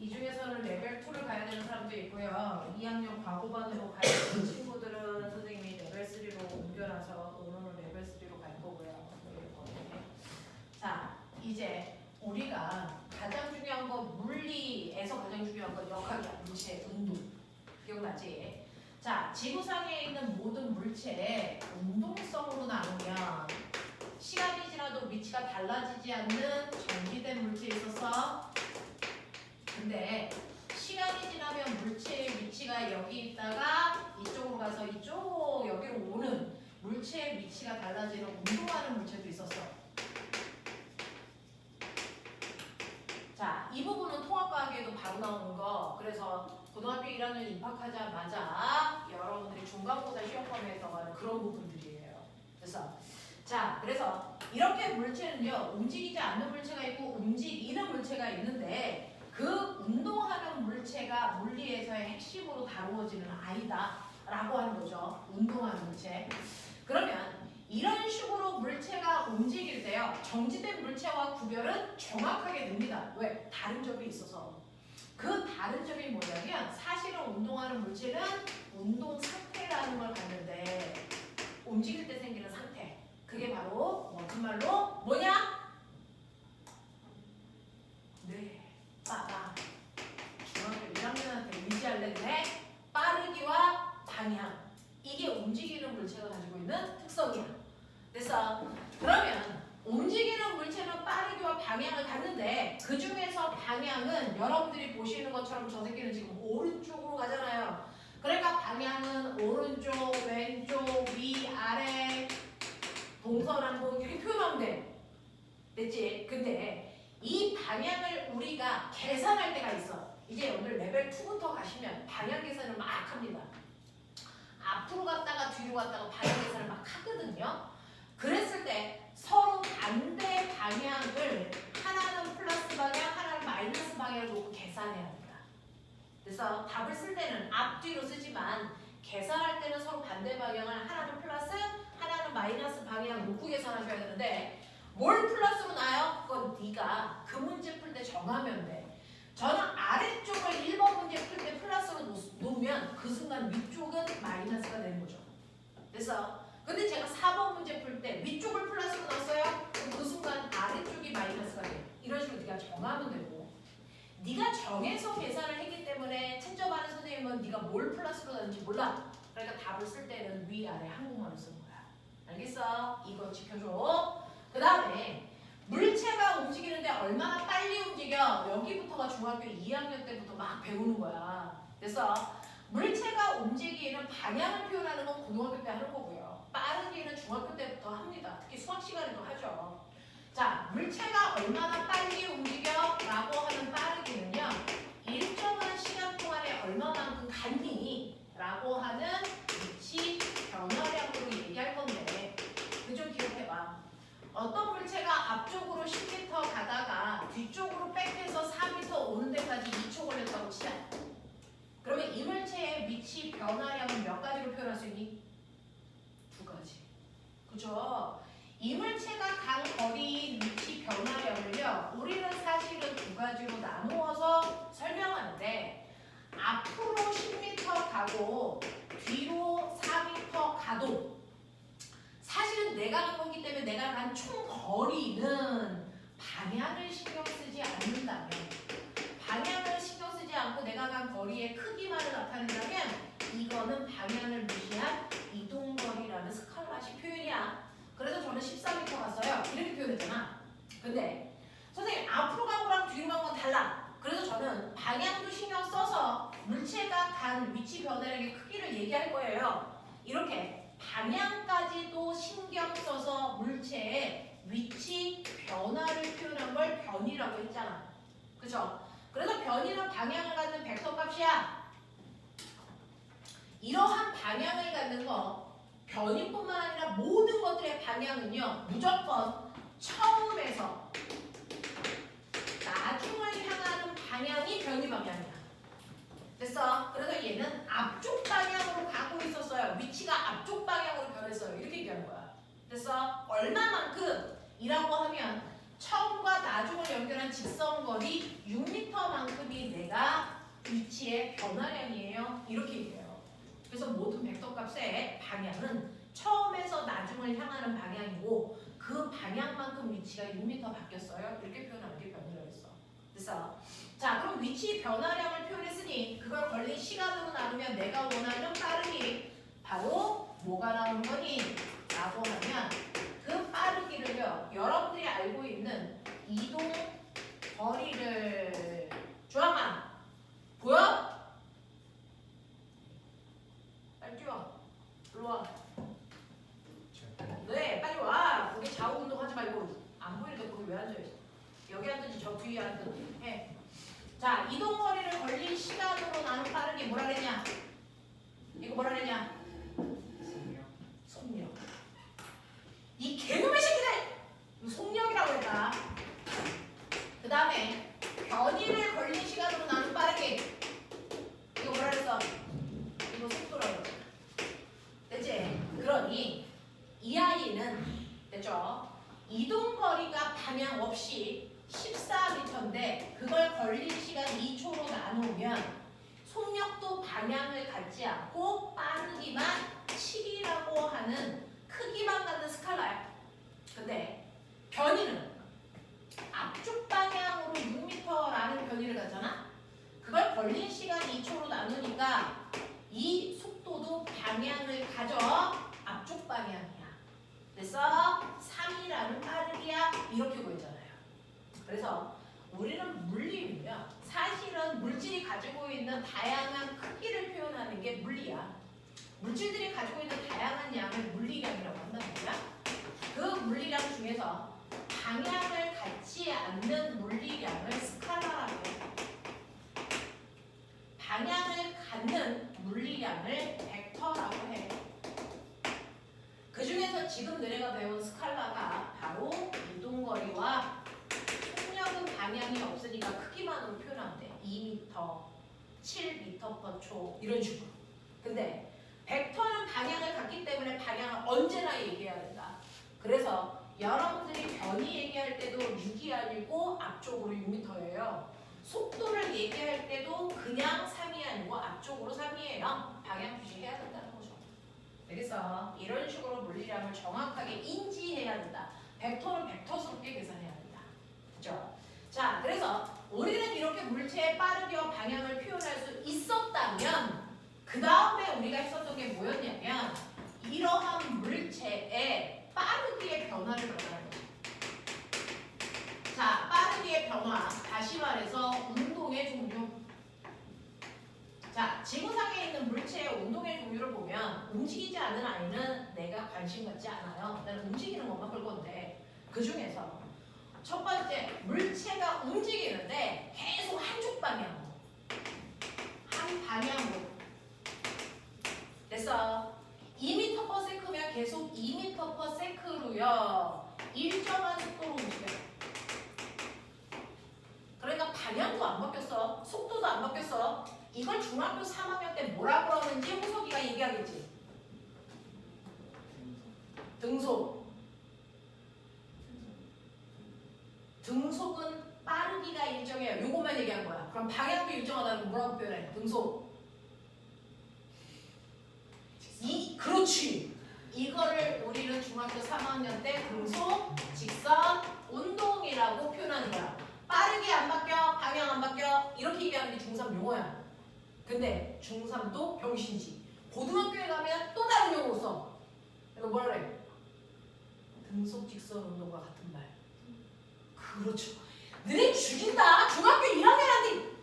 이 중에서는 레벨 2를 가야 되는 사람도 있고요. 2학년 과고반으로 가야 되는 친구들은 선생님이 레벨 3로 옮겨놔서 오늘은 레벨 3로 갈 거고요. 자, 이제 우리가 가장 중요한 거 물리에서 가장 중요한 건 역학이야. 물체, 운동. 기억나지? 자, 지구상에 있는 모든 물체의 운동성으로 나누면 시간이 지나도 위치가 달라지지 않는 정지된 물체에 있어서 근데 시간이 지나면 물체의 위치가 여기 있다가 이쪽으로 가서 이쪽 여기로 오는 물체의 위치가 달라지는 운동하는 물체도 있었어. 자, 이 부분은 통합과학에도 바로 나오는 거. 그래서 고등학교 1학년 입학하자마자 여러분들이 중간고사 시험범위에서 가는 그런 부분들이에요. 그래서 이렇게 물체는요, 움직이지 않는 물체가 있고 움직이는 물체가 있는데 그 운동하는 물체가 물리에서의 핵심으로 다루어지는 아이다라고 하는 거죠. 운동하는 물체. 그러면 이런 식으로 물체가 움직일 때요, 정지된 물체와 구별은 정확하게 됩니다. 왜? 다른 점이 있어서. 그 다른 점이 뭐냐면 사실은 운동하는 물체는 운동 상태라는 걸 갖는데 움직일 때 생기는 상태. 그게 바로 무슨 말로 뭐냐? 네. 빠르. 중학교 1학년한테 의지하려는데 빠르기와 방향. 이게 움직이는 물체가 가지고 있는 특성이야. 그래서 그러면 움직이는 물체는 빠르기와 방향을 갖는데 그 중에서 방향은 여러분들이 보시는 것처럼 저 새끼는 지금 오른쪽으로 가잖아요. 그러니까 방향은 오른쪽, 왼쪽, 위, 아래, 동서남북 이렇게 표현하면 돼. 됐지? 근데 이 방향을 우리가 계산할 때가 있어. 이제 오늘 레벨 2부터 가시면 방향 계산을 막 합니다. 앞으로 갔다가 뒤로 갔다가 방향 계산을 막 하거든요. 그랬을 때 서로 반대 방향을 하나는 플러스 방향, 하나는 마이너스 방향을 놓고 계산해야 합니다. 그래서 답을 쓸 때는 앞뒤로 쓰지만 계산할 때는 서로 반대 방향을 하나는 플러스, 하나는 마이너스 방향 놓고 계산하셔야 되는데 뭘 플러스로 놔요? 그건 네가 그 문제 풀 때 정하면 돼. 저는 아래쪽을 1번 문제 풀 때 플러스로 놓으면 그 순간 위쪽은 마이너스가 되는 거죠. 그래서 근데 제가 4번 문제 풀 때 위쪽을 플러스로 놨어요. 그럼 그 순간 아래쪽이 마이너스가 돼. 이런 식으로 네가 정하면 되고 네가 정해서 계산을 했기 때문에 채점하는 선생님은 네가 뭘 플러스로 놨는지 몰라. 그러니까 답을 쓸 때는 위아래 한국말로 쓰는 거야. 알겠어? 이거 지켜줘. 그 다음에 물체가 움직이는데 얼마나 빨리 움직여? 여기부터가 중학교 2학년 때부터 막 배우는 거야. 그래서 물체가 움직이는 방향을 표현하는 건 고등학교 때 하는 거고요. 빠르기는 중학교 때부터 합니다. 특히 수학 시간에도 하죠. 자, 물체가 얼마나 빨리 움직여? 라고 하는 빠르기는요, 일정한 시간 동안에 얼마만큼 갔니? 라고 하는 위치 변화량으로 얘기할 건데 그 좀 기억해봐. 어떤 물체가 앞쪽으로 10m 가다가 뒤쪽으로 백해서 4m 오는 데까지 2초 걸렸다고 치자. 그러면 이 물체의 위치 변화량은 몇 가지로 표현할 수 있니? 2가지. 그죠? 이 물체가 간 거리 위치 변화량을요, 우리는 사실은 2가지로 나누어서 설명하는데 앞으로 10m 가고 뒤로 4m 가도 사실은 내가 간 거기 때문에 내가 간 총 거리는 방향을 신경 쓰지 않는다면, 방향을 신경 쓰지 않고 내가 간 거리의 크기만을 나타낸다면 이거는 방향을 무시한 이동거리라는 스칼라식 표현이야. 그래서 저는 14m 갔어요. 이렇게 표현했잖아. 근데 선생님 앞으로 간 거랑 뒤로 간 건 달라. 그래서 저는 방향도 신경 써서 물체가 간 위치 변화량의 크기를 얘기할 거예요. 이렇게 방향까지도 신경 써서 물체의 위치 변화를 표현한 걸 변이라고 했잖아. 그죠? 그래서 변이는 방향을 갖는 벡터 값이야. 이러한 방향을 갖는 거, 변이뿐만 아니라 모든 것들의 방향은요, 무조건 처음에서 나중을 향하는 방향이 변이 방향이야. 됐어? 그래서 얘는 앞쪽 방향으로 가고 있었어요. 위치가 앞쪽 방향으로 변했어요. 이렇게 얘기하는 거야. 됐어? 얼마만큼? 이라고 하면 처음과 나중을 연결한 직선거리 6m만큼이 내가 그래서 모든 벡터 값의 방향은 처음에서 나중을 향하는 방향이고 그 방향만큼 위치가 6m 바뀌었어요. 이렇게 표현하는 게 변이라고 했어. 그래서 자 그럼 위치 변화량을 표현했으니 그걸 걸린 시간으로 나누면 내가 원하는 빠르기 바로 뭐가 나오는 거니? 라고 하면 그 빠르기를요. 여러분들이 알고 있는 이동 거리를 주황아 보여? 빨리 뛰어. 일로 와. 네, 빨리 와. 거기 좌우 운동하지 말고 안 보이는데 거기 왜 앉아있어? 여기 앉든지 저 뒤에 앉든지 해. 자, 이동 거리를 걸린 시간으로 나눈 빠르기 뭐라 그랬냐? 이거 뭐라 그랬냐? 속력. 이 개놈의 새끼들! 속력이라고 했다. 그 다음에 변이를 걸린 시간으로 나눈 빠르기 이거 뭐라 그랬어? 이거 속도라고 그랬어. 됐지? 그러니 이 아이는 됐죠? 이동 거리가 방향 없이 14m인데 그걸 걸린 시간 2초로 나누면 속력도 방향을 갖지 않고 빠르기만 7이라고 하는 크기만 갖는 스칼라야. 근데 변이는 앞쪽 방향으로 6m라는 변이를 갖잖아? 그걸 걸린 시간 2초로 나누니까 이 속도도 방향을 가져 앞쪽 방향이야. 그래서 3이라는 빠르기야 이렇게 보이잖아요. 그래서 우리는 물리는요. 사실은 물질이 가지고 있는 다양한 크기를 표현하는 게 물리야. 물질들이 가지고 있는 다양한 양을 물리량이라고 한단 말이야. 그 물리량 중에서 방향을 갖지 않는 물리량을 스칼라라고 해. 방향을 갖는 물리량을 벡터라고 해. 그 중에서 지금 너네가 배운 스칼라가 바로 이동거리와 속력은 방향이 없으니까 크기만으로 표현하면 돼. 2m, 7m/초 이런 식으로. 근데 벡터는 방향을 갖기 때문에 방향을 언제나 얘기해야 된다. 그래서 여러분들이 변이 얘기할 때도 6이 아니고 앞쪽으로 6m예요. 속도를 얘기할 때도 그냥 3이 아니고 앞쪽으로 3이에요. 방향 주시해야 된다는 거죠. 그래서 이런 식으로 물리량을 정확하게 인지해야 된다. 벡터는 벡터스럽게 계산해야 된다. 그죠? 자, 그래서 우리는 이렇게 물체의 빠르기와 방향을 표현할 수 있었다면 그 다음에 우리가 했었던 게 뭐였냐면 이러한 물체의 빠르기의 변화를 말하는 거죠. 자, 빠르기의 변화, 다시 말해서 운동의 종류. 자, 지구상에 있는 물체의 운동의 종류를 보면 움직이지 않는 아이는 내가 관심 갖지 않아요. 나는 움직이는 것만 볼 건데 그 중에서 첫 번째, 물체가 움직이는데 계속 한쪽 방향으로 한 방향으로 됐어. 2m/s면 계속 2m/s로요. 일정한 속도로 움직여요. 그러니까 방향도 안 바뀌었어. 속도도 안 바뀌었어. 이걸 중학교 3학년 때 뭐라고 그러는지 호석이가 얘기하겠지. 등속. 등속은 빠르기가 일정해요. 요것만 얘기한 거야. 그럼 방향도 일정하다는 거 뭐라고 표현해? 등속. 그렇지. 이거를 우리는 중학교 3학년 때 등속, 직선, 운동이라고 표현하는 거야. 빠르게 안 바뀌어, 방향 안 바뀌어 이렇게 얘기하는 게 중3 용어야. 근데 중3도 병신이지. 고등학교에 가면 또 다른 용어 써. 이거 뭐라 그래? 등속, 직선, 운동과 같은 말. 그렇죠. 너네 죽인다. 중학교 1학년한테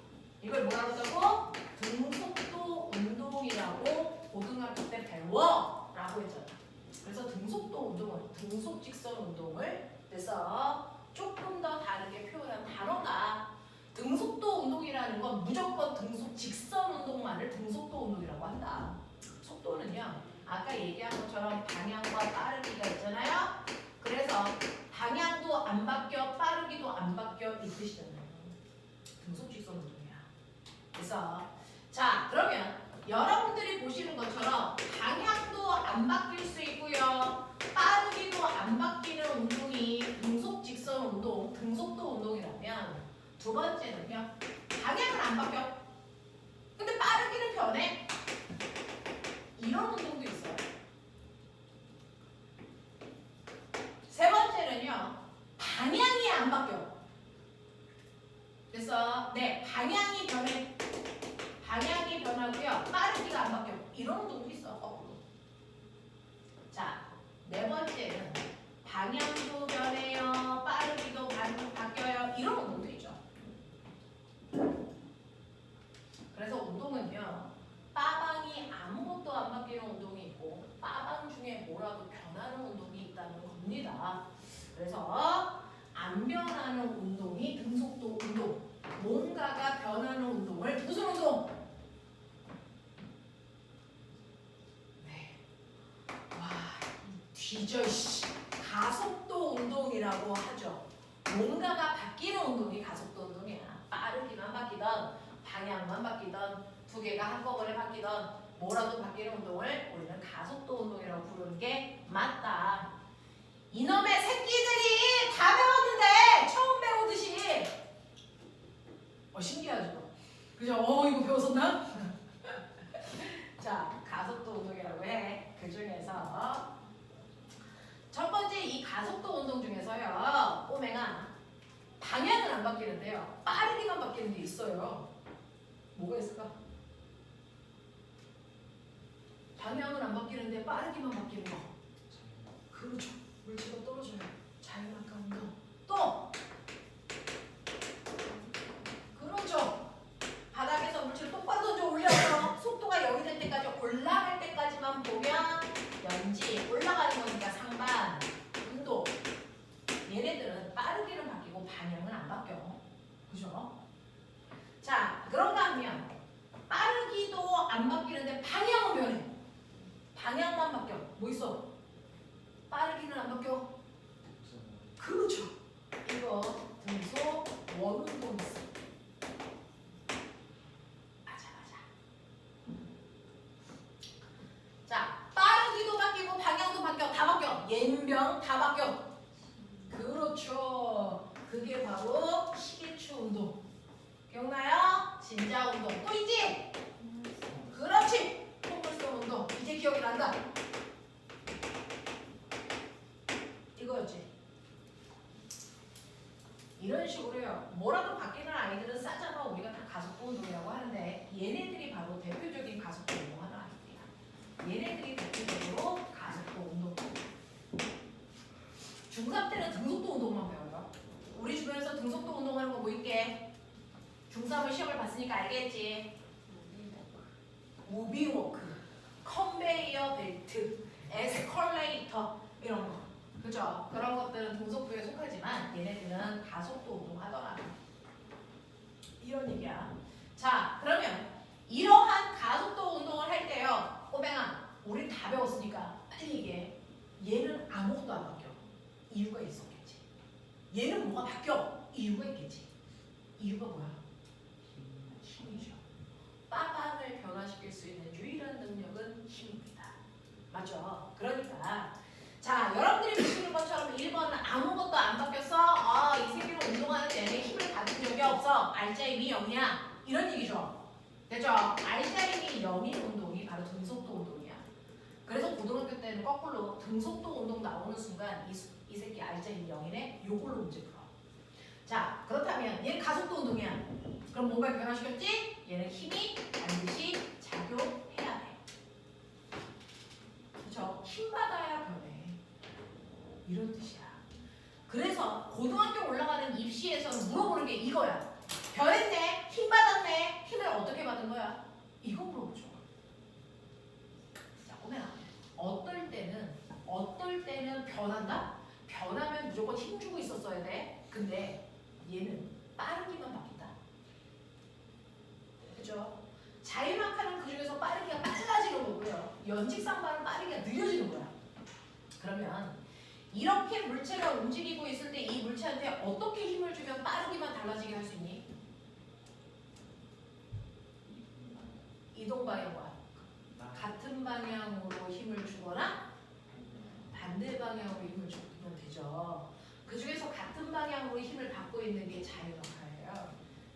이걸 뭐라 그러자고? 등속도 운동이라고 고등학교 때 배워 라고 했잖아. 그래서 등속도 운동은 등속 직선 운동을 그래서 조금 더 다르게 표현한 단어가 등속도 운동이라는 건 무조건 등속 직선 운동만을 등속도 운동이라고 한다. 속도는요. 아까 얘기한 것처럼 방향과 빠르기가 있잖아요. 그래서 방향도 안 바뀌어 빠르기도 안 바뀌어 이 뜻이잖아요. 등속 직선 운동이야. 그래서 자 그러면 여러분들이 보시는 것처럼 방향도 안 바뀔 수 있고요. 빠르기도 안 바뀌는 운동이 등속 직선 운동, 등속도 운동이라면 두 번째는요. 방향은 안 바뀌어. 근데 빠르기는 변해. 됐어. 네, 방향이 변해. 방향이 변하고요. 빠르기가 안 바뀌어. 이런 운동도 있어. 거꾸로. 자, 네 번째는 방향도 변해요. 빠르기도 바뀌어요. 이런 운동도 있죠. 그래서 운동은요. 빠방이 아무것도 안 바뀌는 운동이 있고 빠방 중에 뭐라도 변하는 운동이 있다는 겁니다. 그래서 안 변하는 운동이 등속도 운동. 뭔가가 변하는 운동을 무슨 운동? 네. 와, 뒤져 씨. 가속도 운동이라고 하죠. 뭔가가 바뀌는 운동이 가속도 운동이야. 빠르기만 바뀌던 방향만 바뀌던 두 개가 한꺼번에 바뀌던 뭐라도 바뀌는 운동을 우리는 가속도 운동이라고 부르는 게 맞다. 이놈의 새끼들이 다 배웠는데 처음 배우듯이 신기하죠? 그죠? 이거 배웠었나? 자, 가속도 운동이라고 해. 그 중에서 첫 번째 이 가속도 운동 중에서요. 꼬맹아 방향은 안 바뀌는데요. 빠르기만 바뀌는 게 있어요. 뭐가 있을까? 방향은 안 바뀌는데 빠르기만 바뀌는 거. 그렇죠. 물체가 떨어져요. 자연학과 운동. 또 그렇죠. 바닥에서 물체를 똑바로 던져 올려서 속도가 여기 될 때까지 올라갈 때까지만 보면 연지 올라가는 거니까 상반 운동. 얘네들은 빠르기는 바뀌고 방향은 안 바뀌어. 그죠? 자, 그런가 하면 빠르기도 안 바뀌는데 방향은 변해. 방향만 바뀌어. 뭐 있어? 빠르기는 안 바뀌어. 그렇죠. 이거 등속 원운동 있어. 맞아. 자, 빠르기도 바뀌고 방향도 바뀌어. 다 바뀌어. 연병 다 바뀌어. 그렇죠. 그게 바로 시계추 운동. 기억나요? 진자 운동. 또 있지? 그렇지. 포물선 운동. 이제 기억이 난다. 이거였지. 이런 식으로요. 뭐라도 바뀌는 아이들은 싸잡아 우리가 다 가속도 운동이라고 하는데 얘네들이 바로 대표적인 가속도 운동하는 아이들이야. 얘네들이 대표적으로 가속도 운동. 중3 때는 등속도 운동만 배워요. 우리 주변에서 등속도 운동하는 거 뭐 있게? 중3은 시험을 봤으니까 알겠지? 무빙워크, 컨베이어 벨트, 에스컬레이터 이런 거. 그죠? 그런 것들은 등속도에 속하지만 얘네들은 가속도 운동하더라. 이런 얘기야. 자, 그러면 이러한 가속도 운동을 할 때요. 꼬맹아, 우리 다 배웠으니까 빨리 얘기해. 얘는 아무것도 안 바뀌어. 이유가 있었겠지. 얘는 뭐가 바뀌어? 이유가 있겠지. 이유가 뭐야? 힘이죠. 빠방을 변화시킬 수 있는 유일한 능력은 힘입니다. 맞죠? 그러니까 자, 여러분들이 보시는 것처럼 1번은 아무것도 안 바뀌었어. 이 새끼는 운동하는 내내 힘을 받은 적이 없어. 알짜임이 0이야. 이런 얘기죠. 됐죠? 알짜임이 0인 운동이 바로 등속도 운동이야. 그래서 고등학교 때는 거꾸로 등속도 운동 나오는 순간 이 새끼 알짜임이 0이네. 요걸로 문제 풀어. 자, 그렇다면 얘는 가속도 운동이야. 그럼 뭔가를 변화시켰지? 얘는 힘이 반드시 작용해야 돼. 그렇죠? 힘 받아야 변해. 이런 뜻이야. 그래서 고등학교 올라가는 입시에서는 물어보는 게 이거야. 변했네? 힘 받았네? 힘을 어떻게 받은 거야? 이거 물어보죠. 자, 오늘 어떨 때는 변한다? 변하면 무조건 힘 주고 있었어야 돼. 근데 얘는 빠르기만 바뀐다. 그죠? 자유낙하는 그 중에서 빠르기가 빨라지는 거고요. 연직상반은 빠르기가 느려지는 거야. 그러면 이렇게 물체가 움직이고 있을 때 이 물체한테 어떻게 힘을 주면 빠르기만 달라지게 할 수 있니? 이동 방향과 같은 방향으로 힘을 주거나 반대 방향으로 힘을 주면 되죠. 그 중에서 같은 방향으로 힘을 받고 있는 게 자유낙하예요.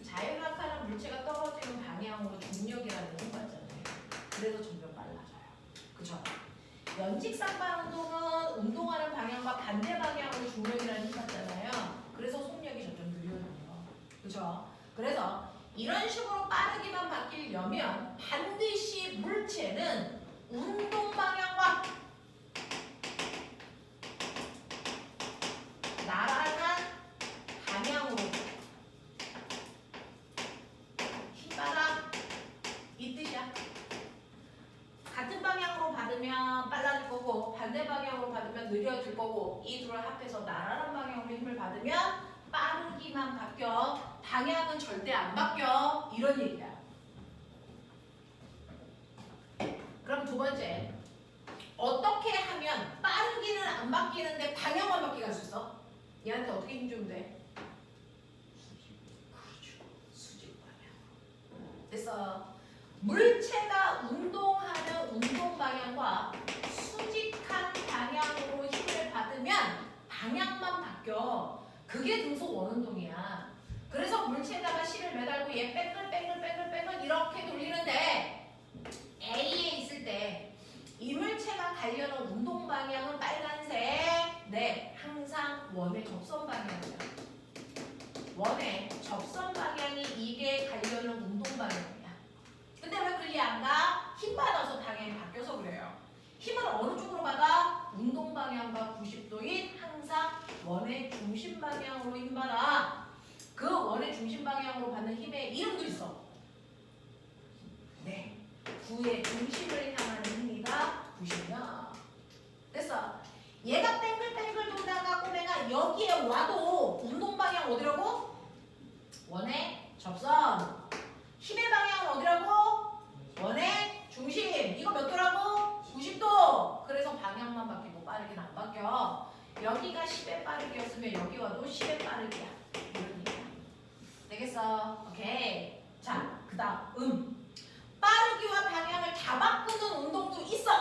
자유낙하는 물체가 떨어지는 방향으로 중력이라는 힘 받잖아요. 그래서 점점 빨라져요. 그죠? 연직상반 운동은 운동하는 방향과 반대 방향으로 중력이라는 힘 받잖아요. 그래서 속력이 점점 느려져요. 그죠? 그래서 이런 식으로 빠르기만 바뀌려면 반드시 물체는 운동 방향과 나란한 방향으로 힘받아 이 뜻이야. 같은 방향으로 받으면 빨라질 거고 반대 방향으로 받으면 느려질 거고 이 둘을 합해서 나란한 방향으로 힘을 받으면 빠르기만 바뀌어. 방향은 절대 안 바뀌어. 이런 얘기야. 그럼 두 번째. 어떻게 하면 빠르기는 안 바뀌는데 방향만 바뀌게 할 수 있어? 얘한테 어떻게 힘 주면 돼? 그렇죠. 수직 방향. 됐어. 물체가 운동하는 운동 방향과 수직한 방향으로 힘을 받으면 방향만 바뀌어. 그게 등속 원운동이야. 그래서 물체에다가 실을 매달고 얘 뺑글뺑글 이렇게 돌리는데 A에 있을 때 이 물체가 가려는 운동 방향은 빨간색. 네, 항상 원의 접선 방향이야. 원의 접선 방향이 이게 가려는 운동 방향이야. 근데 왜 그리 안 가? 힘 받아서 방향이 바뀌어서 그래요. 힘을 어느 쪽으로 받아? 운동 방향과 90도인 항상 원의 중심 방향으로 힘 받아. 그 원의 중심 방향으로 받는 힘의 이름도 있어. 네, 구의 중심을 향하는 힘이가 90이야. 됐어. 얘가 뺑글뺑글 돌다가 꼬매가 여기에 와도 운동 방향 어디라고? 원의 접선. 힘의 방향은 어디라고? 원의 중심. 이거 몇 도라고? 90도. 그래서 방향만 바뀌고 빠르게는 안 바뀌어. 여기가 10의 빠르기였으면 여기 와도 10의 빠르기야. 이런 얘기야. 되겠어? 오케이. 자, 그 다음 빠르기와 방향을 다 바꾸는 운동도 있어.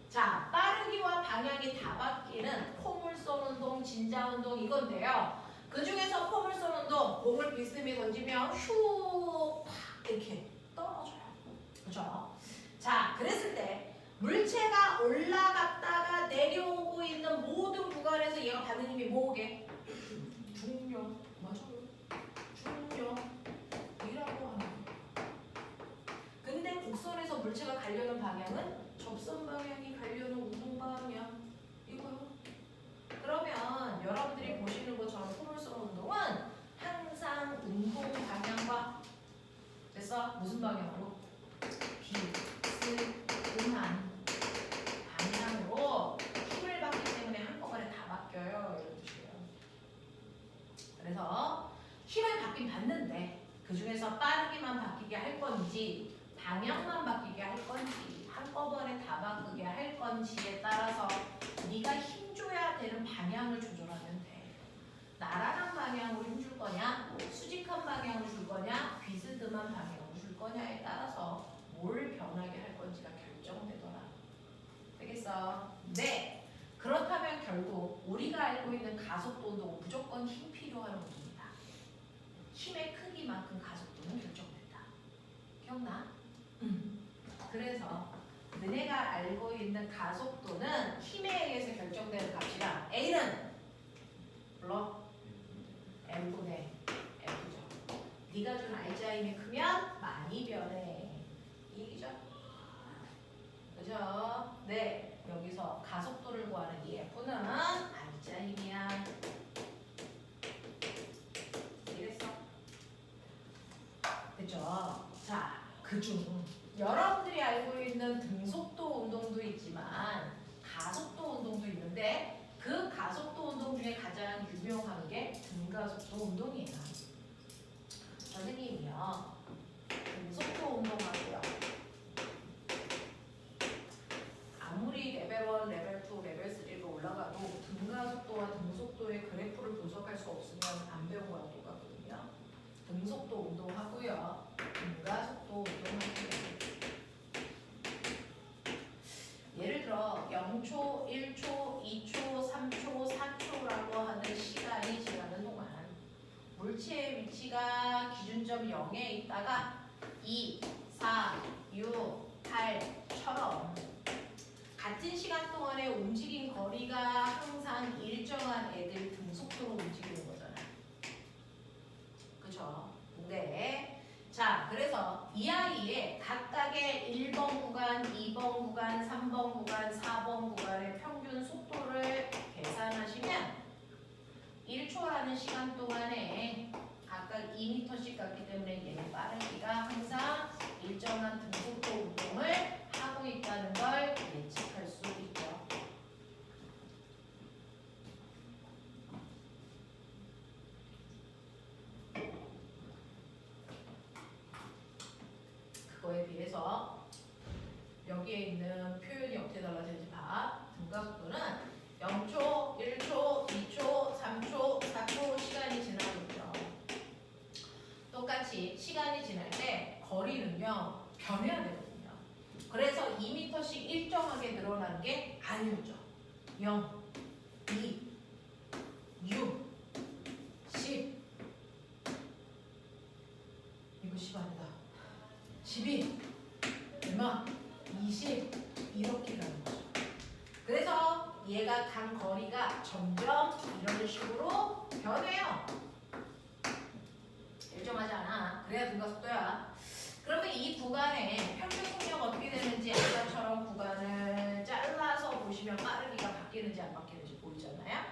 자, 빠르기와 방향이 다 바뀌는 포물선 운동, 진자 운동 이건데요. 그 중에서 포물선 운동, 공을 비스듬히 던지면 슉, 팍 이렇게 떨어져요. 그렇죠? 자, 그랬을 때 물체가 올라갔다가 내려오고 있는 모든 구간에서 얘가 받는 힘이 뭐게? 중력. 맞아요. 중력이라고 하는 거예요. 근데 곡선에서 물체가 가려는 방향은 접선 방향이 가려는 운동 방향. 이거요. 그러면 여러분들이 보시는 것처럼 포물선 운동은 항상 운동 방향과 됐어? 무슨 방향으로? 비스듬한 방향으로 힘을 받기 때문에 한꺼번에 다 바뀌어요. 이런 뜻이에요. 그래서 힘을 받긴 받는데 그 중에서 빠르게만 바뀌게 할 건지 방향만 바뀌게 할 건지 한꺼번에 다 바꾸게 할 건지에 따라서 네가 힘줘야 되는 방향을 조절하면 돼. 나란한 방향으로 힘줄 거냐, 수직한 방향으로 줄 거냐, 비스듬한 방향으로 줄 거냐에 따라서 뭘 변하게 할 건지가 결정되더라. 되겠어? 네. 그렇다면 결국 우리가 알고 있는 가속도 운동은 무조건 힘 필요한 운동이다. 힘의 크기만큼 가속도는 결정된다. 기억나? 그래서 너네가 알고 있는 가속도는 힘에 의해서 결정되는 값이라 A는 물론 M분의 F죠. 네가 준 알자 힘이 크면 많이 변해. 이 얘기죠? 그죠? 네. 여기서 가속도를 구하는 이 F는 알자 힘이야. 이랬어? 됐죠? 자, 그중 여러분들이 알고 있는 등속도 운동도 있지만 가속도 운동도 있는데 그 가속도 운동 중에 가장 유명한 게 등가속도 운동이에요. 선생님이요. 등속도 운동하고요. 아무리 레벨 1, 레벨 2, 레벨 3로 올라가도 등가속도와 등속도의 그래프를 분석할 수 없으면 안 배운 거랑 똑같거든요. 등속도 운동하고요. 등가속도 운동하고요. 예를 들어 0초, 1초, 2초, 3초, 4초라고 하는 시간이 지나는 동안 물체의 위치가 기준점 0에 있다가 2, 4, 6, 8처럼 같은 시간 동안에 움직인 거리가 항상 일정한 애들 등속도로 움직이는 거잖아요. 그렇죠. 근데 자, 그래서 이 아이의 각각의 1번 구간, 2번 구간, 3번 구간, 4번 구간의 평균 속도를 계산하시면 1초라는 시간 동안에 각각 2m씩 갔기 때문에 얘는 빠르기가 항상 일정한 등속도 운동을 하고 있다는 걸 예측할 수 있죠. 그거에 비해서 여기에 있는 표현이 어떻게 달라지는지 봐. 등가속도는 0초, 1초, 2초, 3초, 4초 시간이 지나고 있죠. 똑같이 시간이 지날 때 거리는요 변해야 되거든요. 그래서 2m씩 일정하게 늘어나는 게 아니죠. 0, 2, 6, 10 이거 10 아니다. 12 얼마? 20 이렇게 가는 거죠. 그래서 얘가 간 거리가 점점 이런 식으로 변해요. 일정하지 않아. 그래야 등가속도야. 그러면 이 구간의 평균 속력 어떻게 되는지 아까처럼 구간을 잘라서 보시면 빠르기가 바뀌는지 안 바뀌는지 보이잖아요.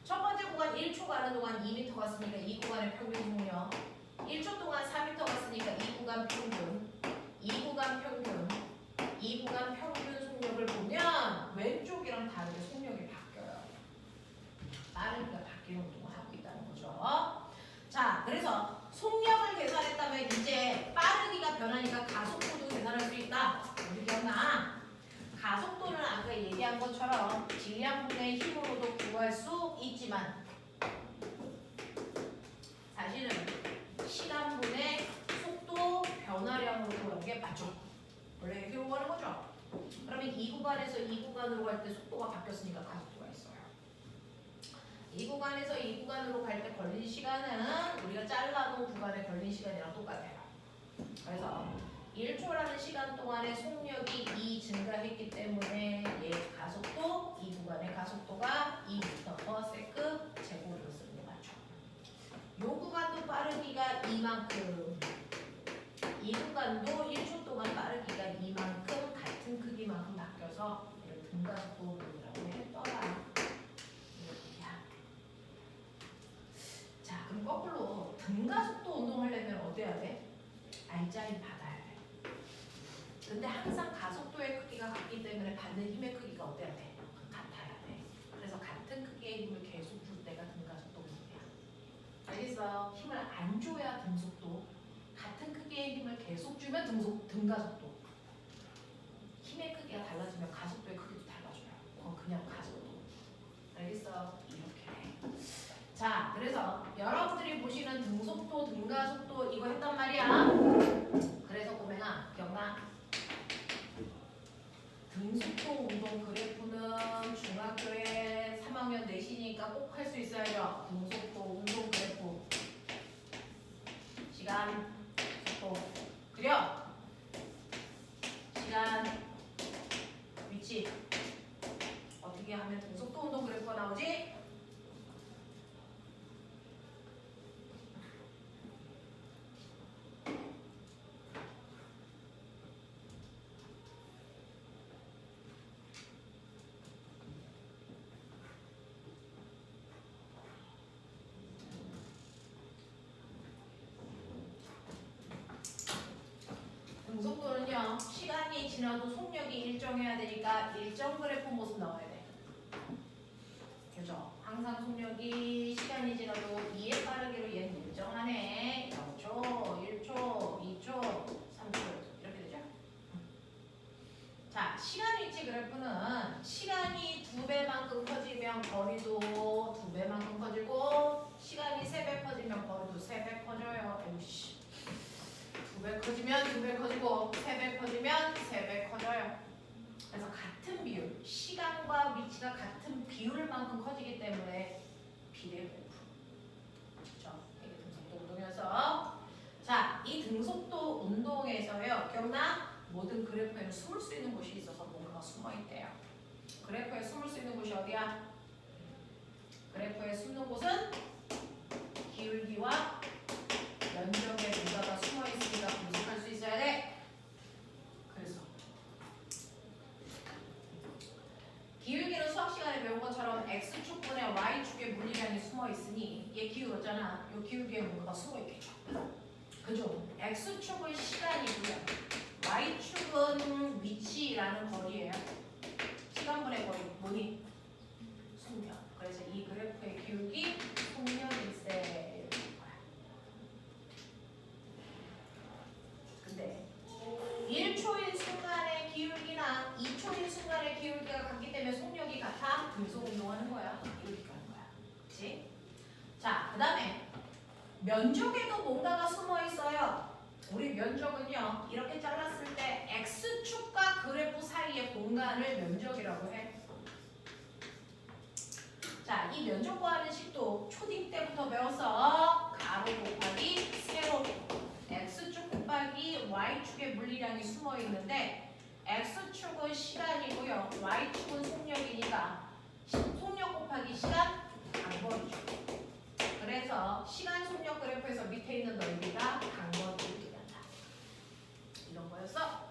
첫 번째 구간 1초 가는 동안 2m 갔으니까 이 구간의 평균 속력 1초 동안 4m 갔으니까 이 구간 평균 이 구간 평균 속력을 보면 왼쪽이랑 다르게 속력이 바뀌어요. 빠르기가 바뀌는 운동을 하고 있다는 거죠. 자, 그래서 속력을 계산했다면 이제 빠르기가 변하니까 가속도도 계산할 수 있다. 어디 기억나? 가속도는 아까 얘기한 것처럼 질량분의 힘으로도 구할 수 있지만 사실은 시간분의 속도 변화량으로 구하는 게 맞죠. 원래 이렇게 구하는 거죠. 그러면 이 구간에서 이 구간으로 갈 때 속도가 바뀌었으니까 가속도가 있어요. 이 구간에서 이 구간으로 갈 때 걸린 시간은 우리가 잘라놓은 구간에 걸린 시간이랑 똑같아요. 그래서 1초라는 시간 동안에 속력이 2 증가했기 때문에 얘 가속도, 이 구간의 가속도가 2m/s 제곱으로 쓰는 게 맞죠. 이 구간도 빠르기가 이만큼, 이 구간도 1초 동안 빠르기가 이만큼 같은 크기만큼 바뀌어서 이를 등가속도 운동이라고 했더라. 자, 그럼 거꾸로 등가속도 운동하려면 어떻게 해야 돼? 알짜리 받아야 돼. 근데 항상 가속도의 크기가 같기 때문에 받는 힘의 크기가 어때야 돼? 같아야 돼. 그래서 같은 크기의 힘을 계속 줄 때가 등가속도 운동이야. 알겠어? 힘을 안 줘야 등속도. 같은 크기의 힘을 계속 주면 등가속도. 힘의 크기가 달라지면 가속도의 크기도 달라져요. 그건 그냥 가속도. 알겠어? 이렇게 해. 자, 그래서 여러분들이 보시는 등속도, 등가속도 이거 했단 말이야. 그래서 고맹아, 기억나? 등속도 운동 그래프는 중학교에 3학년 내시니까 꼭 할 수 있어야죠. 등속도 운동 그래프. 시간, 속도, 그려. 시간, 위치. 어떻게 하면 등속도 운동 그래프가 나오지? 등속도는요, 시간이 지나도 속력이 일정해야 되니까 일정 그래프 모습 나와야 돼. 그죠? 항상 속력이 시간이 지나도 2의 빠르기로 얘는 일정하네. 0초, 1초, 2초, 3초 이렇게 되죠? 자, 시간 위치 그래프는 시간이 2배만큼 커지면 거리도 2배만큼 커지고 시간이 3배 커지면 거리도 3배 커져요. 에이씨. 2배 커지면 2배 커지고 3배 커지면 3배 커져요. 그래서 같은 비율, 시간과 위치가 같은 비율만큼 커지기 때문에 비례 그래프. 그렇죠? 이게 등속도 운동이어서 자, 이 등속도 운동에서요. 기억나? 모든 그래프에는 숨을 수 있는 곳이 있어서 뭔가가 숨어 있대요. 그래프에 숨을 수 있는 곳이 어디야? 그래프에 숨는 곳은 기울기와 면적에 뭔가가 숨어 있으니까 분석할 수 있어야 돼. 그래서 기울기는 수학 시간에 배운 것처럼 x축분에 y축에 물리량이 숨어 있으니 얘 기울었잖아. 이 기울기에 뭔가가 숨어 있겠죠. 그죠? x축은 시간이고요. y축은 위치라는 거리예요. 시간분의 거리 뭐니? 속력. 그래서 이 그래프의 기울기 속력일세. 근데 1초인 순간의 기울기나 2초인 순간의 기울기가 같기 때문에 속력이 같아. 계속 운동하는 거야. 이렇게 가는 거야. 그치? 자, 그 다음에 면적에도 뭔가가 숨어 있어요. 우리 면적은요, 이렇게 잘랐을 때 x축과 그래프 사이의 공간을 면적이라고 해. 자, 이 면적 구하는 식도 초딩 때부터 배웠어. 가로 곱하기 세로. x축 곱하기 y축의 물리량이 숨어 있는데 x축은 시간이고요. y축은 속력이니까 속력 곱하기 시간 단거리죠. 그래서 시간 속력 그래프에서 밑에 있는 넓이가 단거리를 얘기한다. 이런 거였어.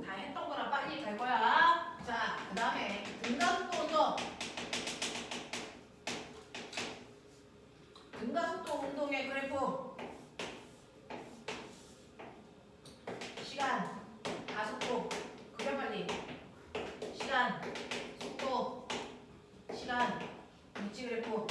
다 했던 거랑 빨리 갈 거야. 자, 그 다음에 등가속도 운동. 등가속도 운동의 그래프. 시간, 가속도, 그래 빨리. 시간, 속도, 시간, 위치 그래프.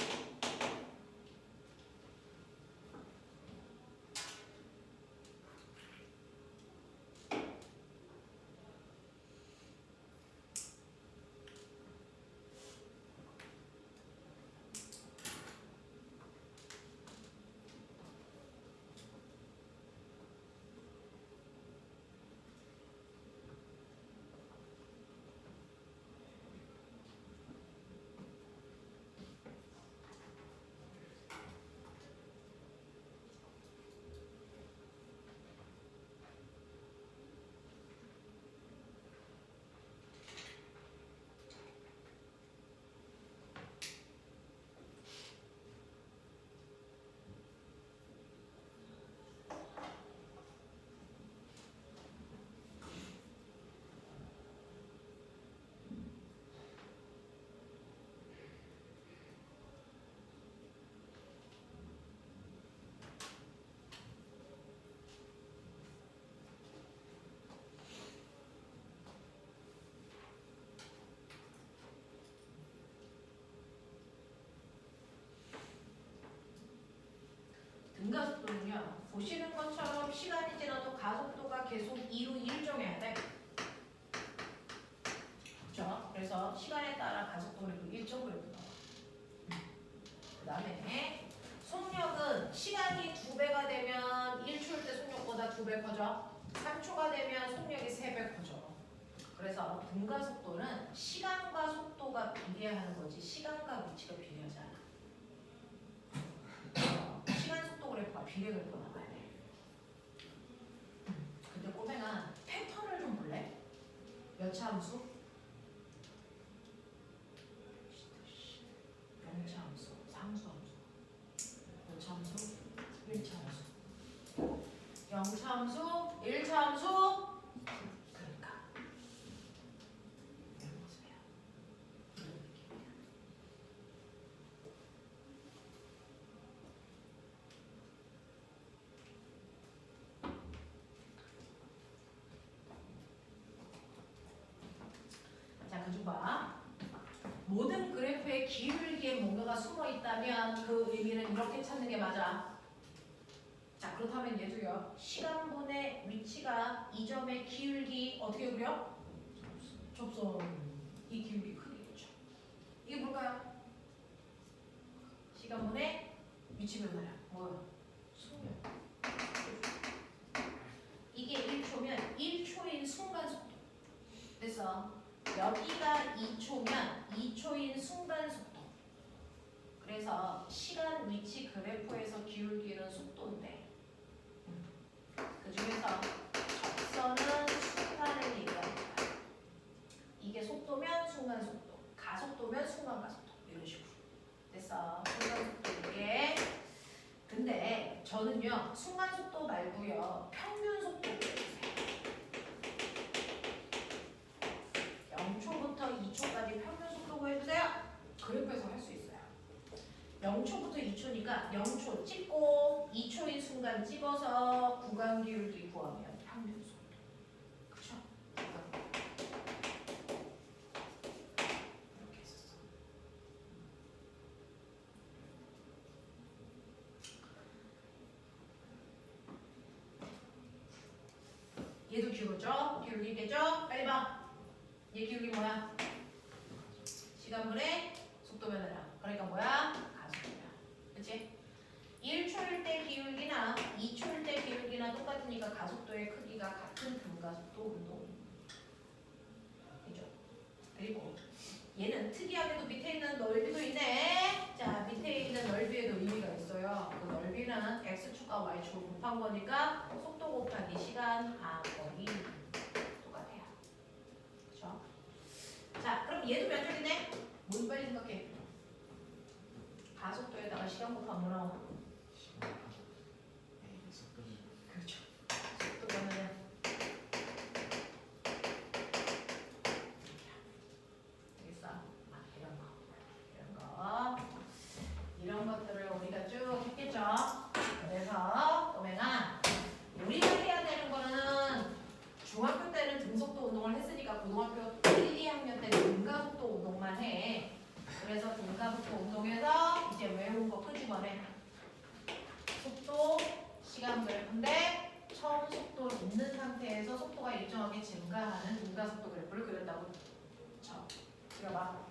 등가속도는요, 보시는 것처럼 시간이 지나도 가속도가 계속 2로 일정해야 돼. 그렇죠? 그래서 시간에 따라 가속도는 일정으로 나와. 그 다음에 속력은 시간이 2배가 되면 1초일 때 속력보다 2배 커져. 3초가 되면 속력이 3배 커져. 그래서 등가속도는 시간과 속도가 비례하는 거지 시간과 위치가 비례하지 않아. 시간 속도 그래프가 비례를 또 나가야 돼. 근데 꼬맹아 패턴을 좀 볼래? 몇차 함수? 0차 함수, 상수 함수. 몇차 함수? 1차 함수. 0차 함수, 1차 함수. 그러니까 이런 모습이야. 이런 느낌이야. 자, 그중 봐. 모든 그래프의 기울기에 뭔가가 숨어 있다면 그 의미는 이렇게 찾는 게 맞아. 자, 그렇다면 얘도요. 시간분의 위치가 이 점의 기울기 어떻게 그려? 접선. 이 기울기 크기겠죠. 이게 뭘까요? 시간분의 위치 변화량. 뭐요? 속력. 이게 1초면 1초인 순간 속도. 그래서 여기가 2초면 2초인 순간 속도. 그래서 시간 위치 그래프에서 기울기는 속도인데 얘는요 순간 속도 말고요 평균 속도 구해주세요. 0초부터 2초까지 평균 속도 구해주세요. 그래프에서 할 수 있어요. 0초부터 2초니까 0초 찍고 2초인 순간 찍어서 구간 기울기 구하면 평균 속도. 그쵸? 이렇게 했었어. 얘도 기울죠? 기울기겠죠? 빨리 봐. 얘 기울기 뭐야? 시간분의 속도 변화량. 그러니까 뭐야? 가속이야. 그치? 1초일 때 기울기나 2초일 때 기울기나 똑같으니까 가속도의 크기가 같은 등가속도 운동이죠. 그리고 얘는 특이하게도 밑에 있는 넓이도 있네. 자, 밑에 있는 넓이에도 의미가 있어요. 그 넓이는 x축과 y축을 곱한 거니까 속도 곱하기 시간, 거리 똑같아요. 그렇죠? 자, 그럼 얘도 면적이네. 뭘 빨리 생각해? 가속도에다가 시간 곱하면 뭐 나와? 그렇죠. 속도 변화량. 되겠어? 이런 것들을 우리가 쭉 했겠죠. 그래서 오메가 우리가 해야 되는 거는 중학교 때는 등속도 운동을 했으니까 고등학교 1, 2학년 때는 등가속도 운동만 해. 그래서 등가속도 운동에서 이제 외운 거 끄집어내. 속도, 시간 그래프인데 처음 속도 있는 상태에서 속도가 일정하게 증가하는 등가속도 그래프를 그렸다고 쳐. 그려봐.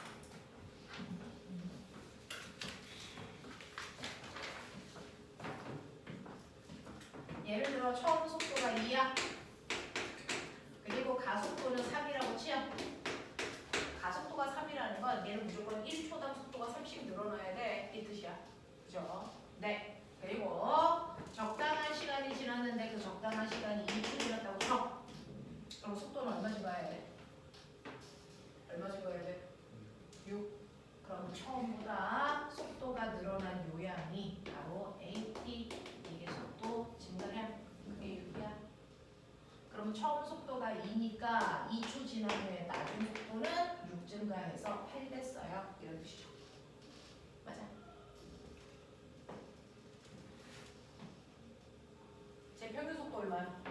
예를 들어 처음 속도가 2야. 그리고 가속도는 3이라고 치요. 가속도가 3이라는 건 얘는 무조건 1초당 속도가 30 늘어나야 돼. 이 뜻이야. 그죠? 네. 그리고 적당한 시간이 지났는데 그 적당한 시간이 2초 지났다고 쳐. 그럼 속도는 얼마 증가해야 돼? 얼마 증가해야 돼? 6. 그럼 처음보다 속도가 늘어난 요양이 바로 AT. 이게 속도 증가량. 그게 6이야. 그럼 처음 속도가 2니까 2초 지난 후에 나중 속도는 6 증가해서 8 됐어요. 이런 뜻이죠. 맞아. 제 평균 속도 얼마야?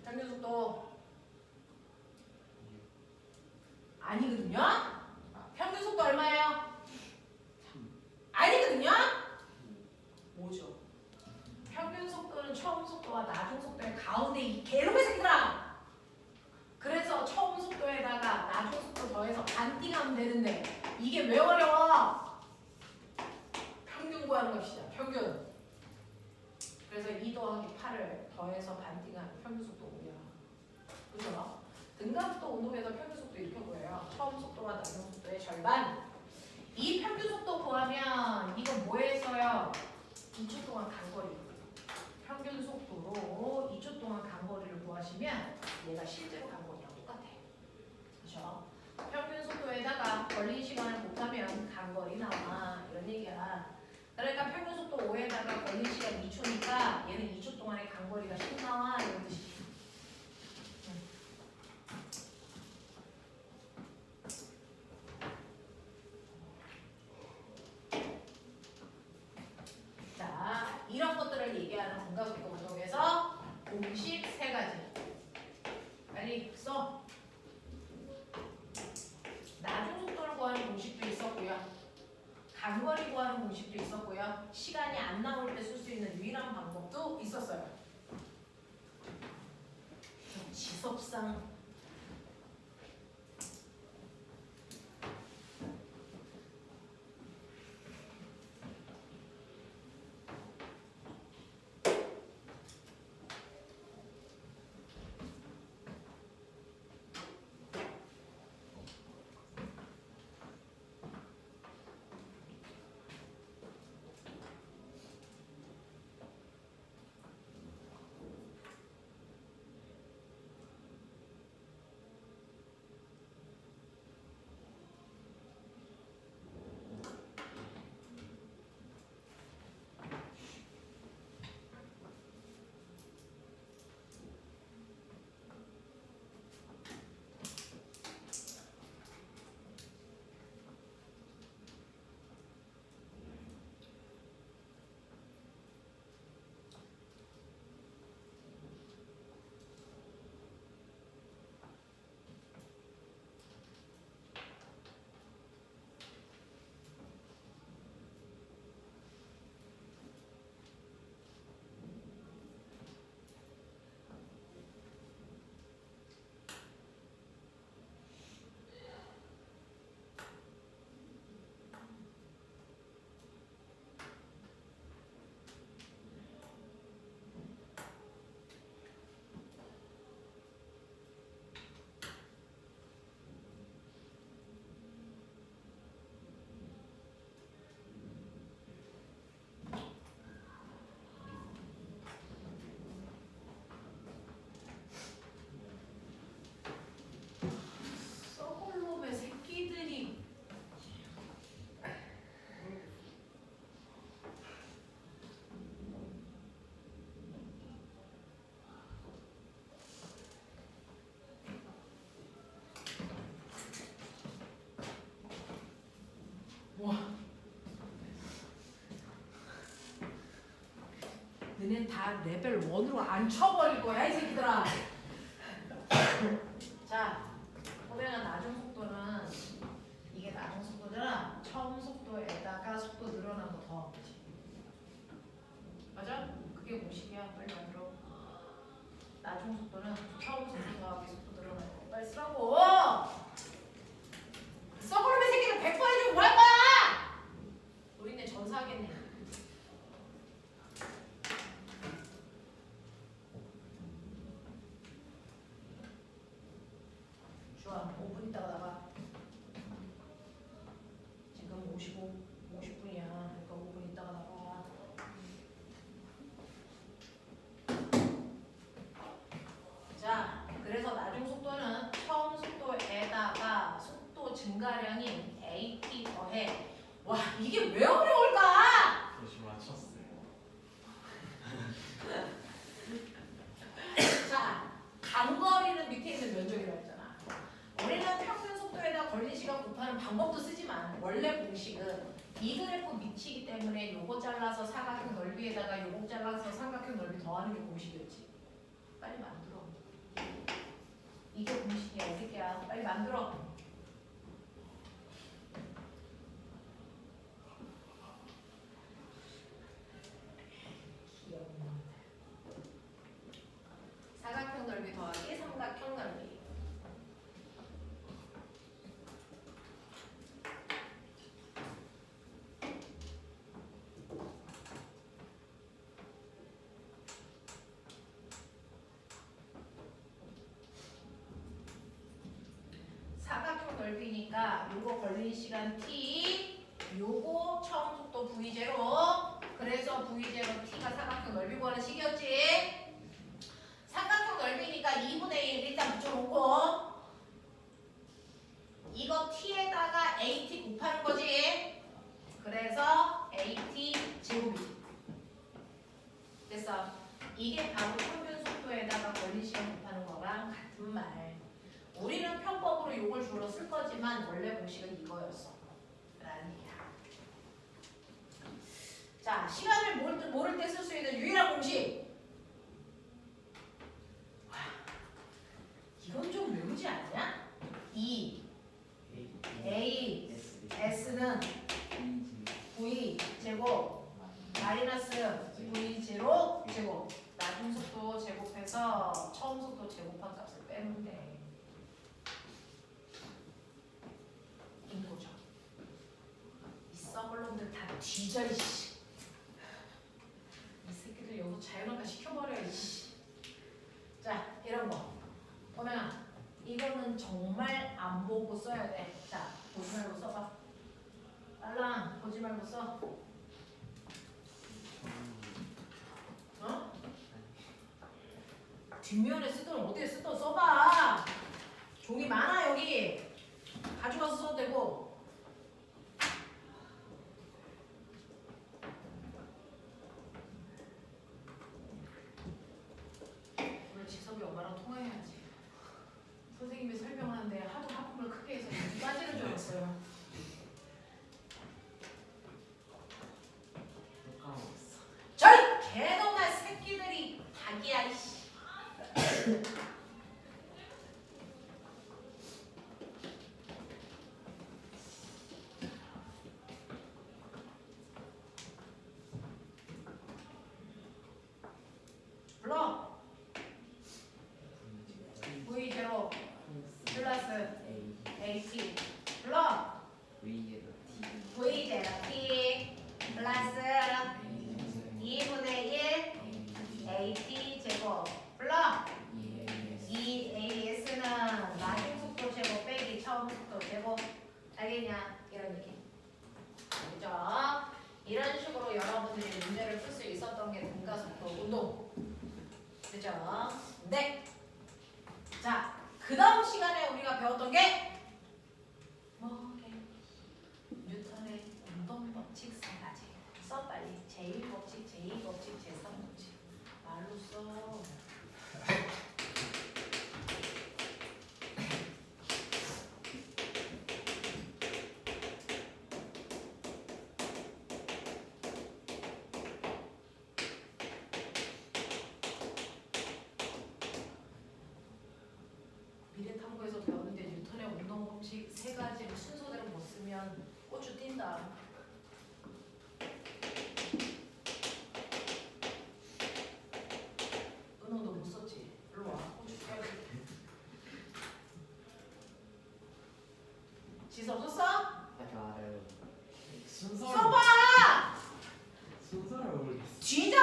평균 속도 아니거든요? 평균 속도 얼마예요? 아니거든요? 뭐죠? 평균 속도는 처음 속도와 나중 속도의 가운데 이 개놈의 새끼들아! 그래서 처음 속도에다가 나중 속도 더해서 반띵하면 되는데 이게 왜 어려워? 평균 구하는 것이죠. 평균. 그래서 2 더하기 8을 더해서 반띵하면 평균 속도 5야. 그죠? 등가속도 운동에서 평균 속도 이렇게 구해요. 처음 속도와 나중 속도의 절반. 이 평균 속도 구하면 이건 뭐에 써요? 2초 동안 간 거리. 평균 속도로 2초 동안 간 거리를 구하시면 얘가 실제로 간 거리랑 똑같아. 그렇죠? 평균 속도에다가 걸린 시간을 곱하면 간 거리 나와. 이런 얘기야. 그러니까 평균 속도 5에다가 걸린 시간 2초니까 얘는 2초 동안의 간 거리가 10 나와. 이런 뜻이지. 자, 이런 것들을 얘기하는 등가속도 운동에서 공식 3가지. 빨리 써. 나중 속도를 구하는 공식도 있었고요. 간거리 구하는 공식도 있었고요. 시간이 안 나올 때 쓸 수 있는 유일한 방법도 있었어요. 지섭상 너희는 다 레벨 1으로 안 쳐버릴 거야 이 새끼들아. 자, 보면은 나중 속도는 이게 나중 속도잖아. 처음 속도에다가 속도 늘어난 거 더한 거지. 맞아? 그게 공식이야. 빨리 만들어. 나중 속도는 처음 속도 더하기 속도 늘어난 거. 빨리 쓰라고. 썩어놈의 새끼를 100번 해주고 뭐 할 거야? 우리네 전사하겠네. 좋아. 5분 있다가 나가. 지금 50분이야. 그러니까 5분 있다가 나가. 자, 그래서 나중 속도는 처음 속도에다가 속도 증가량인 AT 더해. 와, 이게 왜 어려울까? 열심히 맞췄어요. 자, 간거리는 밑에 있는 면적이라고 했잖아. 우리는 평균 속도에다 걸린 시간 곱하는 방법도 쓰지만 원래 공식은 이 그래프 밑이기 때문에 요거 잘라서 사각형 넓이에다가 요거 잘라서 삼각형 넓이 더하는 게 공식이었지. 빨리 만들어. 이게 공식이야 이 새끼야. 빨리 만들어. 귀여운 놈들. 사각형 넓이 더하기 삼각형 넓이. 사각형 넓이니까 요거 걸린 시간 t, 요거 처음 속도 v0. 그래서 v0 t가 사각형 넓이 구하는 식이었지. 삼각형 넓이니까 2분의 1 일단 붙여놓고 이거 t에다가 at 곱하는 거지. 그래서 at 제곱이지. 됐어. 이게 바로 평균 속도에다가 걸린 시간 곱하는 거랑 같은 말. 우리는 편법으로 요걸 주로 쓸 거지만 원래 공식은 이거였어. 라는 얘기야. 자, 시간을 모를 때 쓸 수 있는 유일한 공식. 와, 이건 좀 외우지 않냐? E, A, S는 V 제곱 마이너스 V 제로 제곱. 나중 속도 제곱해서 처음 속도 제곱한 값을 빼면 돼. 인도죠. 이 썩을 놈들 다 뒤져 이씨. 이 새끼들 여기서 자연학과 시켜버려 이씨. 자, 이런 거 보면 이거는 정말 안 보고 써야 돼. 자, 보지 말고 써봐. 빨랑 보지 말고 써. 어? 뒷면에 쓰든 어디에 쓰든 써봐. 종이 많아 여기. 가져가서 써도 되고. 오늘 지석이 엄마랑 통화해야지. 선생님이 설명하는데 하도 하품을 크게 해서 눈이 빠지는 줄 알았어요. 또 까먹었어. 절 개놈의 새끼들이 닭이야 이씨. 불러. V0 플러스 AC 불러. V에다 V0 T 플러스 2분의 1 AT 제곱 불러. EAS는 나중 속도 제곱 빼기 처음 속도 제곱. 알겠냐? 이런 얘기. 그죠? 이런 식으로 여러분들이 문제를 풀 수 있었던 게 등가속도 운동. 그죠? 네. 자, 그 다음 시간에 우리가 배웠던 게 뭐게? 뉴턴의 운동 법칙 3가지. 써 빨리. 제1법칙, 제2법칙, 제3법칙. 말로 써. 지수 없었어? 아주 알아요. 순서를 써봐. 순서를 모르겠어. 뒤져.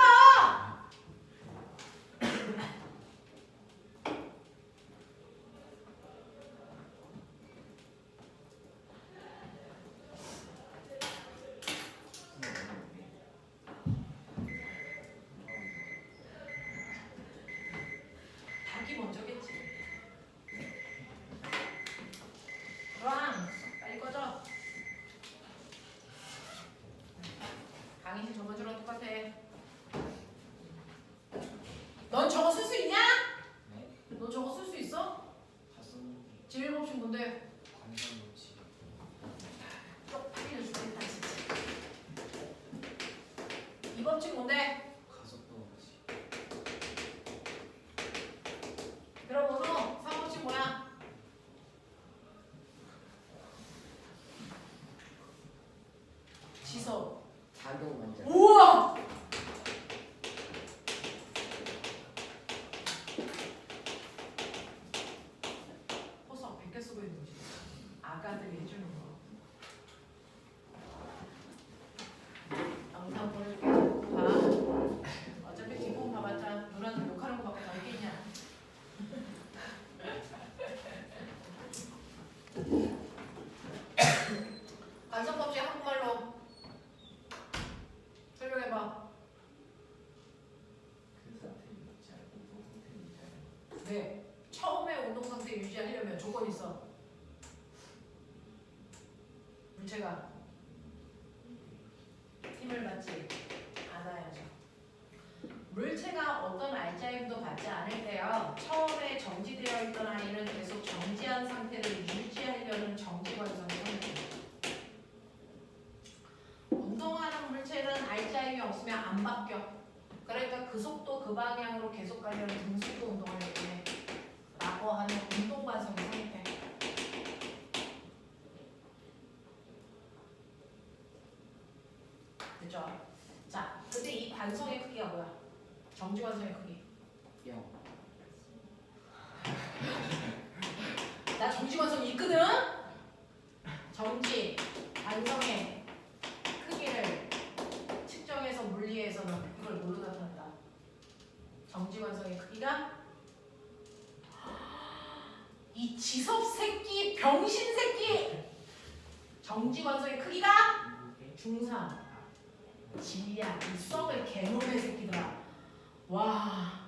닭이 먼저겠지. 그럼 빨리 꺼져. 강의실 저번 주랑 똑같아. 넌 저거 쓸 수 있냐? 네? 너 저거 쓸 수 있어? 다 썼는데 제일법칙 뭔데? 관상 놓치. 쪽팔려 죽겠다 진짜. 이 법칙 뭔데? 가속도 놓치. 그럼 오늘 3법칙 뭐야? 지서. 작용 먼저. 우와! 호석 100개 쓰고 있는 거지. 아가들이 해주는 거. 영상 보내줄게. 봐. 어차피 뒷부분 봐봤자 누나한테 욕하는 거밖에 더 있겠냐. 관성법칙 한국말로 설명해봐. 그 상태를 유지 알고 그 상태를 유지 알고. 네. 처음에 운동 상태 유지하려면 조건이 있어. 물체가 힘을 받지 않아야죠. 물체가 어떤 알짜임도 받지 않을 때요. 처음에 정지되어 있던 아이는 계속 정지한 상태를 유지하려는 정지관성이 생깁니다. 운동하는 물체는 알짜임이 없으면 안 바뀌어. 그러니까 그 속도 그 방향으로 계속 가려는 등속도 운동을 해. 라고 하는 운동관성이 성립해. 그죠? 자, 근데 이 관성의 크기가 뭐야? 정지관성의 크기. 0. 나 정지관성 있거든? 정지, 관성의 크기를 측정해서 물리에서는 이걸 뭘로 나타낸다? 정지관성의 크기가 이 지섭 새끼, 병신 새끼! 정지관성의 크기가 중상, 질량, 이 썩을 개놈의 새끼들아. 와.